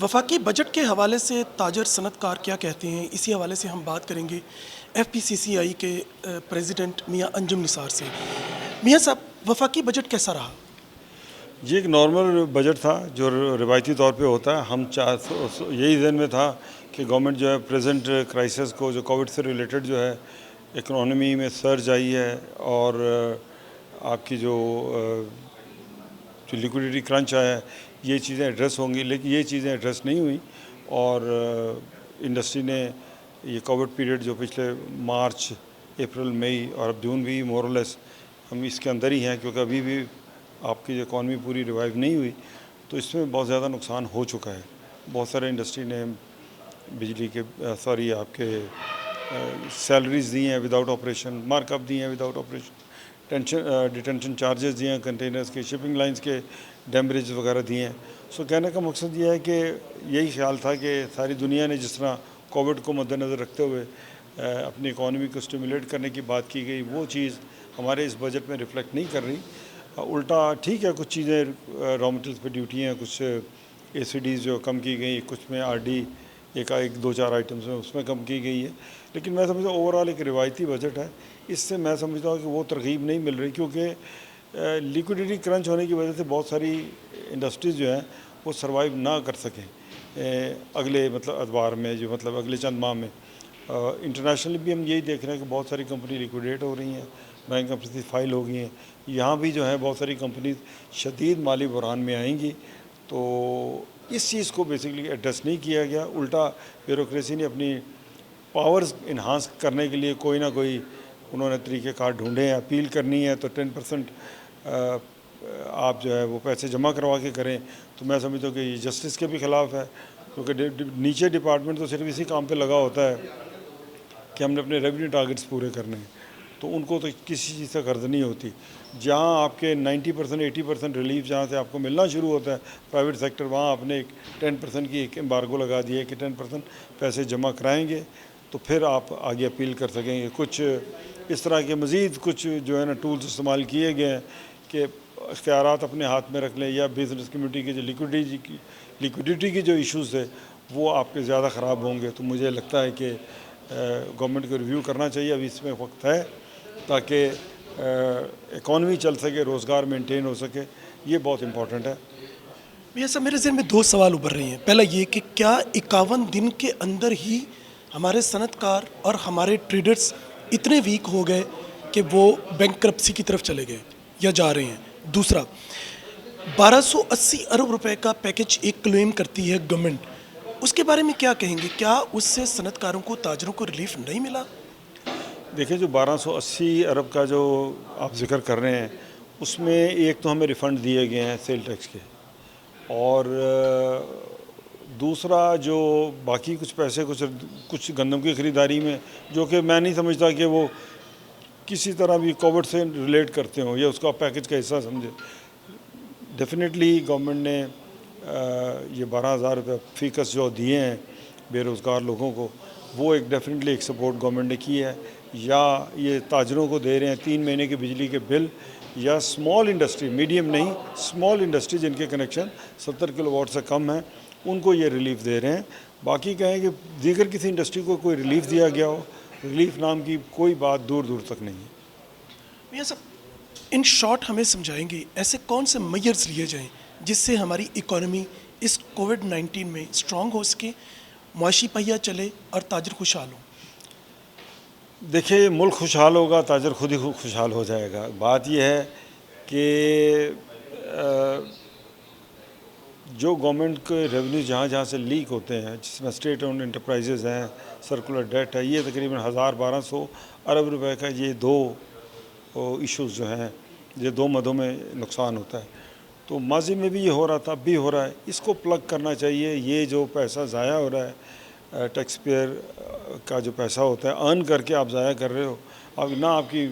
वफाकी बजट के हवाले से ताजर सनतकार क्या कहते हैं, इसी हवाले से हम बात करेंगे FPCCI के प्रेसिडेंट मियां अंजुम निसार से। मियां साहब, वफाकी बजट कैसा रहा? ये एक नॉर्मल बजट था जो रिवायती तौर पे होता है। हम यही जहन में था कि गवर्नमेंट जो है प्रेजेंट क्राइसिस को, जो कोविड से रिलेटेड जो है इकोनॉमी में सर्ज आई है और आपकी जो लिक्विडिटी क्रंच आया है, ये चीज़ें एड्रेस होंगी, लेकिन ये चीज़ें एड्रेस नहीं हुई। और इंडस्ट्री ने ये कोविड पीरियड जो पिछले मार्च, अप्रैल, मई और अब जून भी मोरलेस हम इसके अंदर ही हैं, क्योंकि अभी भी आपकी जो इकॉनमी पूरी रिवाइव नहीं हुई, तो इसमें बहुत ज़्यादा नुकसान हो चुका है। बहुत सारे इंडस्ट्री ने बिजली के आपके सैलरीज दी हैं विदाउट ऑपरेशन, मार्कअप दिए हैं विदाउट ऑपरेशन, डिटेंशन चार्जेस दिए हैं कंटेनर्स के, शिपिंग लाइंस के डैमरेज वगैरह दिए हैं। सो कहने का मकसद ये है कि यही ख्याल था कि सारी दुनिया ने जिस तरह कोविड को मद्देनज़र रखते हुए अपनी इकॉनमी को स्टिमुलेट करने की बात की गई, वो चीज़ हमारे इस बजट में रिफ्लेक्ट नहीं कर रही। उल्टा ठीक है, कुछ चीज़ें रॉ मटेरियल्स पे ड्यूटी हैं, कुछ ACDs जो कम की गई, कुछ में RD एक दो चार आइटम्स में उसमें कम की गई है। लेकिन मैं समझता हूँ ओवरऑल एक रिवायती बजट है। इससे मैं समझता हूँ कि वो तरगीब नहीं मिल रही, क्योंकि लिक्विडिटी क्रंच होने की वजह से बहुत सारी इंडस्ट्रीज़ जो हैं वो सर्वाइव ना कर सकें अगले अदवार में, जो अगले चंद माह में। इंटरनेशनली भी हम यही देख रहे हैं कि बहुत सारी कंपनी लिक्विडेट हो रही हैं, बैंकरप्सी फाइल हो गई हैं। यहाँ भी जो है बहुत सारी कंपनी शदीद माली बुरहान में आएंगी। तो इस चीज़ को बेसिकली एड्रेस नहीं किया गया। उल्टा ब्यूरोक्रेसी ने अपनी पावर्स इन्हांस करने के लिए कोई ना कोई उन्होंने तरीक़ेकार ढूंढे हैं। अपील करनी है तो 10% आप जो है वो पैसे जमा करवा के करें। तो मैं समझता हूँ कि ये जस्टिस के भी ख़िलाफ़ है, क्योंकि नीचे डिपार्टमेंट तो सिर्फ इसी काम पे लगा होता है कि हमने अपने रेवेन्यू टारगेट्स पूरे करने हैं, तो उनको तो किसी चीज़ से गर्ज नहीं होती। जहाँ आपके 90% 80% रिलीफ जहाँ से आपको मिलना शुरू होता है प्राइवेट सेक्टर, वहाँ आपने एक 10% की एक एम्बार्गो लगा दिया है कि 10% पैसे जमा कराएंगे तो फिर आप आगे अपील कर सकेंगे। कुछ इस तरह के मज़ीद कुछ जो है ना टूल्स इस्तेमाल किए गए हैं कि इख्तियारात अपने हाथ में रख लें, या बिज़नेस कम्युनिटी की जो लिक्विडिटी की जो इश्यूज़ थे वो आपके ज़्यादा ख़राब होंगे। तो मुझे लगता है कि गवर्नमेंट को रिव्यू करना चाहिए, अभी इसमें वक्त है, ताकि इकॉनमी चल सके, रोज़गार मेंटेन हो सके। ये बहुत इम्पोर्टेंट है। मियां साहब, मेरे ज़हन में दो सवाल उभर रहे हैं। पहला ये कि क्या 51 दिन के अंदर ही हमारे सनतकार और हमारे ट्रेडर्स इतने वीक हो गए कि वो बैंकरप्सी की तरफ चले गए या जा रहे हैं? दूसरा, 1280 अरब रुपए का पैकेज एक क्लेम करती है गवर्नमेंट, उसके बारे में क्या कहेंगे? क्या उससे सनतकारों को, ताजरों को रिलीफ नहीं मिला? देखिए, जो 1280 अरब का जो आप जिक्र कर रहे हैं, उसमें एक तो हमें रिफ़ंड दिए गए हैं सेल टैक्स के, और दूसरा जो बाकी कुछ पैसे कुछ गंदम की ख़रीदारी में, जो कि मैं नहीं समझता कि वो किसी तरह भी कोविड से रिलेट करते हों या उसका पैकेज का हिस्सा समझे। डेफिनेटली गवर्नमेंट ने ये 12,000 रुपये फ़ीकस जो दिए हैं बेरोज़गार लोगों को, वो एक डेफिनेटली एक सपोर्ट गवर्नमेंट ने की है। या ये ताजरों को दे रहे हैं 3 महीने के बिजली के बिल, या स्मॉल इंडस्ट्री, मीडियम नहीं, स्मॉल इंडस्ट्री जिनके कनेक्शन 70 किलोवाट से कम है, उनको ये रिलीफ़ दे रहे हैं। बाकी कहें कि दीगर किसी इंडस्ट्री को कोई रिलीफ़ दिया गया हो, रिलीफ़ नाम की कोई बात दूर दूर तक नहीं है। मियां साहब, इन शॉर्ट हमें समझाएंगे ऐसे कौन से मेजर्स लिए जाएं जिससे हमारी इकोनॉमी इस कोविड-19 में स्ट्रांग हो सके, मुआशी पहिया चले और ताजर खुशहाल हो? देखिए, मुल्क खुशहाल होगा, ताजर खुद ही खुशहाल हो जाएगा। बात यह है कि जो गवर्नमेंट के रेवेन्यू जहाँ जहाँ से लीक होते हैं, जिसमें स्टेट ओन्ड इंटरप्राइजेज़ हैं, सर्कुलर डेट है, ये तकरीबन 1000-1200 अरब रुपए का ये दो इश्यूज़ जो हैं, ये दो मदों में नुकसान होता है। तो माजी में भी ये हो रहा था, अब भी हो रहा है। इसको प्लग करना चाहिए। ये जो पैसा ज़ाया हो रहा है, टैक्स पेयर का जो पैसा होता है, अर्न करके आप ज़ाया कर रहे हो। अब ना आपकी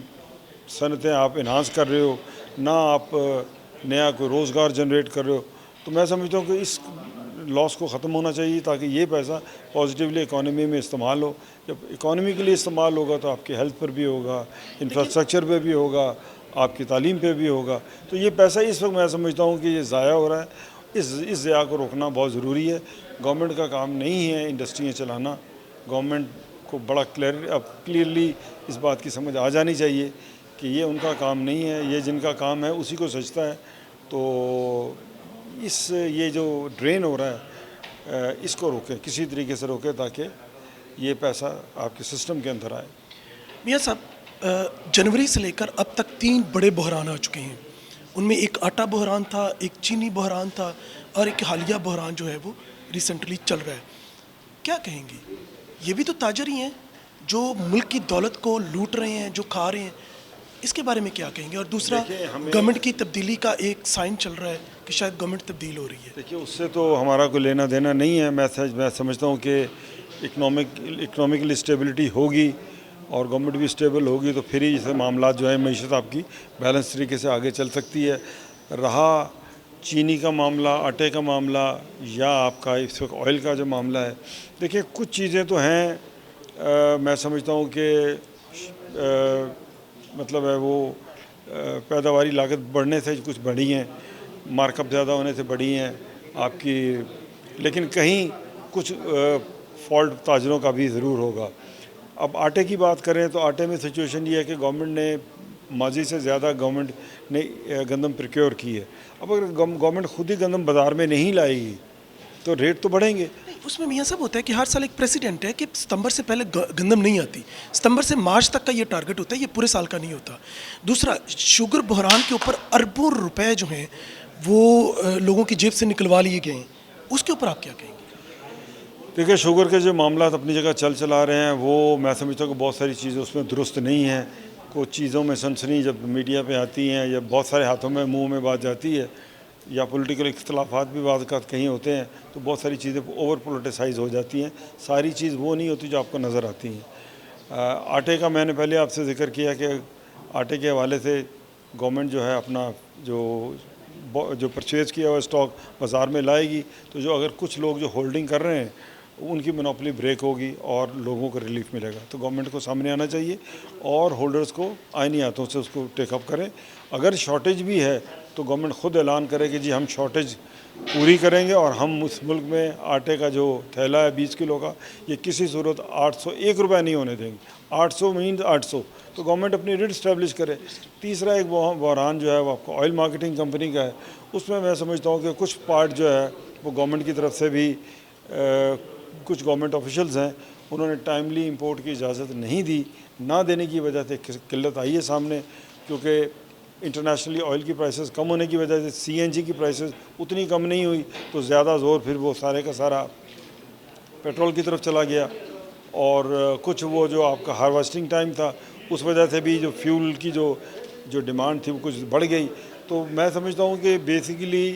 सनतें आप इन्हांस कर रहे हो, ना आप नया कोई रोज़गार जनरेट कर रहे हो। तो मैं समझता हूँ कि इस लॉस को ख़त्म होना चाहिए, ताकि ये पैसा पॉजिटिवली इकॉनमी में इस्तेमाल हो। जब इकॉनमी के लिए इस्तेमाल होगा तो आपके हेल्थ पर भी होगा, इंफ्रास्ट्रक्चर पे भी होगा, आपकी तालीम पे भी होगा। तो ये पैसा इस वक्त मैं समझता हूँ कि ये ज़ाया हो रहा है। इस ज़िया को रोकना बहुत ज़रूरी है। गवर्नमेंट का काम नहीं है इंडस्ट्रियाँ चलाना। गवर्नमेंट को बड़ा क्लियरली इस बात की समझ आ जानी चाहिए कि ये उनका काम नहीं है, ये जिनका काम है उसी को सजता है। तो ये जो ड्रेन हो रहा है इसको रोकें, किसी तरीके से रोकें ताकि ये पैसा आपके सिस्टम के अंदर आए। मियाँ साहब, जनवरी से लेकर अब तक 3 बड़े बहरान आ चुके हैं। उनमें एक आटा बहरान था, एक चीनी बहरान था और एक हालिया बहरान जो है वो रिसेंटली चल रहा है। क्या कहेंगे? ये भी तो ताजर ही हैं जो मुल्क की दौलत को लूट रहे हैं, जो खा रहे हैं। इसके बारे में क्या कहेंगे? और दूसरा, गवर्नमेंट की तब्दीली का एक साइन चल रहा है कि शायद गवर्नमेंट तब्दील हो रही है। देखिए, उससे तो हमारा कोई लेना देना नहीं है। मैं समझता हूँ कि इकनॉमिकल स्टेबिलिटी होगी और गवर्नमेंट भी स्टेबल होगी तो फिर ही जैसे मामला जो है मईशत आपकी बैलेंस तरीके से आगे चल सकती है। रहा चीनी का मामला, आटे का मामला या आपका इस वक्त ऑयल का जो मामला है, देखिए कुछ चीज़ें तो हैं मैं समझता हूँ कि मतलब है वो पैदावारी लागत बढ़ने से कुछ बढ़ी हैं, मार्कअप ज़्यादा होने से बढ़ी हैं आपकी, लेकिन कहीं कुछ फॉल्ट ताजरों का भी ज़रूर होगा। अब आटे की बात करें तो आटे में सिचुएशन ये है कि गवर्नमेंट ने माजी से ज़्यादा गवर्नमेंट ने गंदम प्रोक्योर की है। अब अगर गवर्नमेंट खुद ही गंदम बाज़ार में नहीं लाएगी तो रेट तो बढ़ेंगे। उसमें मियाँ साहब होता है कि हर साल एक प्रेसिडेंट है कि सितंबर से पहले गंदम नहीं आती, सितंबर से मार्च तक का ये टारगेट होता है, ये पूरे साल का नहीं होता। दूसरा, शुगर बहरान के ऊपर अरबों रुपए जो हैं वो लोगों की जेब से निकलवा लिए गए हैं, उसके ऊपर आप क्या कहेंगे? देखिए, शुगर के जो मामला अपनी जगह चला रहे हैं वो मैं समझता हूँ कि बहुत सारी चीज़ें उसमें दुरुस्त नहीं हैं। कुछ चीज़ों में सनसनी जब मीडिया पे आती हैं या बहुत सारे हाथों में मुंह में बात जाती है या पॉलिटिकल इख्तलाफात भी बात कहीं होते हैं तो बहुत सारी चीज़ें ओवर पोलिटिसाइज हो जाती हैं। सारी चीज़ वो नहीं होती जो आपको नज़र आती हैं। आटे का मैंने पहले आपसे जिक्र किया कि आटे के हवाले से गवर्नमेंट जो है अपना जो परचेज़ किया हुआ स्टॉक बाज़ार में लाएगी तो जो अगर कुछ लोग जो होल्डिंग कर रहे हैं उनकी मोनोपोली ब्रेक होगी और लोगों को रिलीफ मिलेगा। तो गवर्नमेंट को सामने आना चाहिए और होल्डर्स को आईनी हाथों से उसको टेकअप करें। अगर शॉर्टेज भी है तो गवर्नमेंट खुद ऐलान करे कि जी हम शॉर्टेज पूरी करेंगे और हम उस मुल्क में आटे का जो थैला है 20 किलो का ये किसी सूरत 801 रुपये नहीं होने देंगे। 800 मीन्स 800, तो गवर्नमेंट अपनी रेट स्टैब्लिश करे। तीसरा एक बहरान जो है वो आपको ऑयल मार्केटिंग कंपनी का है, उसमें मैं समझता हूँ कि कुछ पार्ट जो है वो गवर्नमेंट की तरफ से भी कुछ गवर्नमेंट ऑफिशियल्स हैं उन्होंने टाइमली इंपोर्ट की इजाज़त नहीं दी। ना देने की वजह से किल्लत आई है सामने, क्योंकि इंटरनेशनली ऑयल की प्राइसेस कम होने की वजह से सीएनजी की प्राइसेस उतनी कम नहीं हुई तो ज़्यादा ज़ोर फिर वो सारे का सारा पेट्रोल की तरफ चला गया। और कुछ वो जो आपका हार्वेस्टिंग टाइम था उस वजह से भी जो फ्यूल की जो डिमांड थी वो कुछ बढ़ गई। तो मैं समझता हूँ कि बेसिकली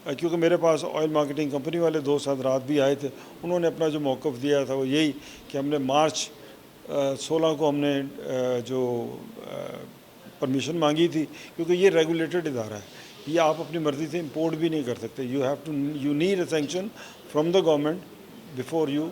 क्योंकि मेरे पास ऑयल मार्केटिंग कंपनी वाले दोस्त हज़रात भी आए थे, उन्होंने अपना जो मौक़िफ़ दिया था वो यही कि हमने मार्च 16 को हमने जो परमिशन मांगी थी, क्योंकि ये रेगुलेटेड इदारा है, ये आप अपनी मर्ज़ी से इंपोर्ट भी नहीं कर सकते। You need a sanction from the government before you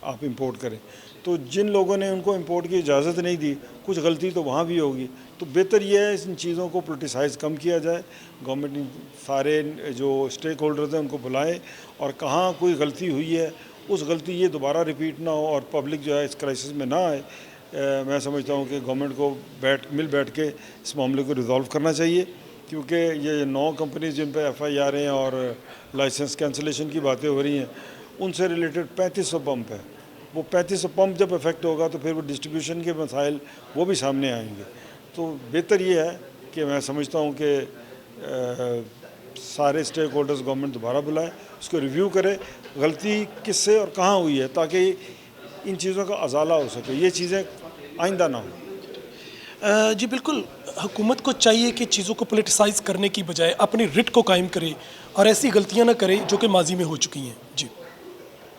आप इंपोर्ट करें। तो जिन लोगों ने उनको इंपोर्ट की इजाज़त नहीं दी, कुछ गलती तो वहाँ भी होगी। तो बेहतर यह है इन चीज़ों को पोलिटिसाइज़ कम किया जाए। गवर्नमेंट सारे जो स्टेक होल्डर्स हैं उनको बुलाए और कहाँ कोई गलती हुई है उस गलती ये दोबारा रिपीट ना हो और पब्लिक जो है इस क्राइसिस में ना आए। मैं समझता हूँ कि गवर्नमेंट को मिल बैठ के इस मामले को रिजॉल्व करना चाहिए, क्योंकि ये 9 कंपनीज जिन पर FIR हैं और लाइसेंस कैंसिलेशन की बातें हो रही हैं उनसे रिलेटेड 3500 पंप है। वो 3500 पंप जब इफेक्ट होगा तो फिर वो डिस्ट्रीब्यूशन के मसाइल वो भी सामने आएंगे। तो बेहतर ये है कि मैं समझता हूँ कि सारे स्टेक होल्डर्स गवर्नमेंट दोबारा बुलाए, उसको रिव्यू करे गलती किससे और कहाँ हुई है, ताकि इन चीज़ों का अजाला हो सके, ये चीज़ें आइंदा ना हो। जी बिल्कुल, हुकूमत को चाहिए कि चीज़ों को पोलिटिसाइज़ करने की बजाय अपनी रिट को कायम करे और ऐसी गलतियाँ ना करे जो कि माजी में हो चुकी हैं। जी।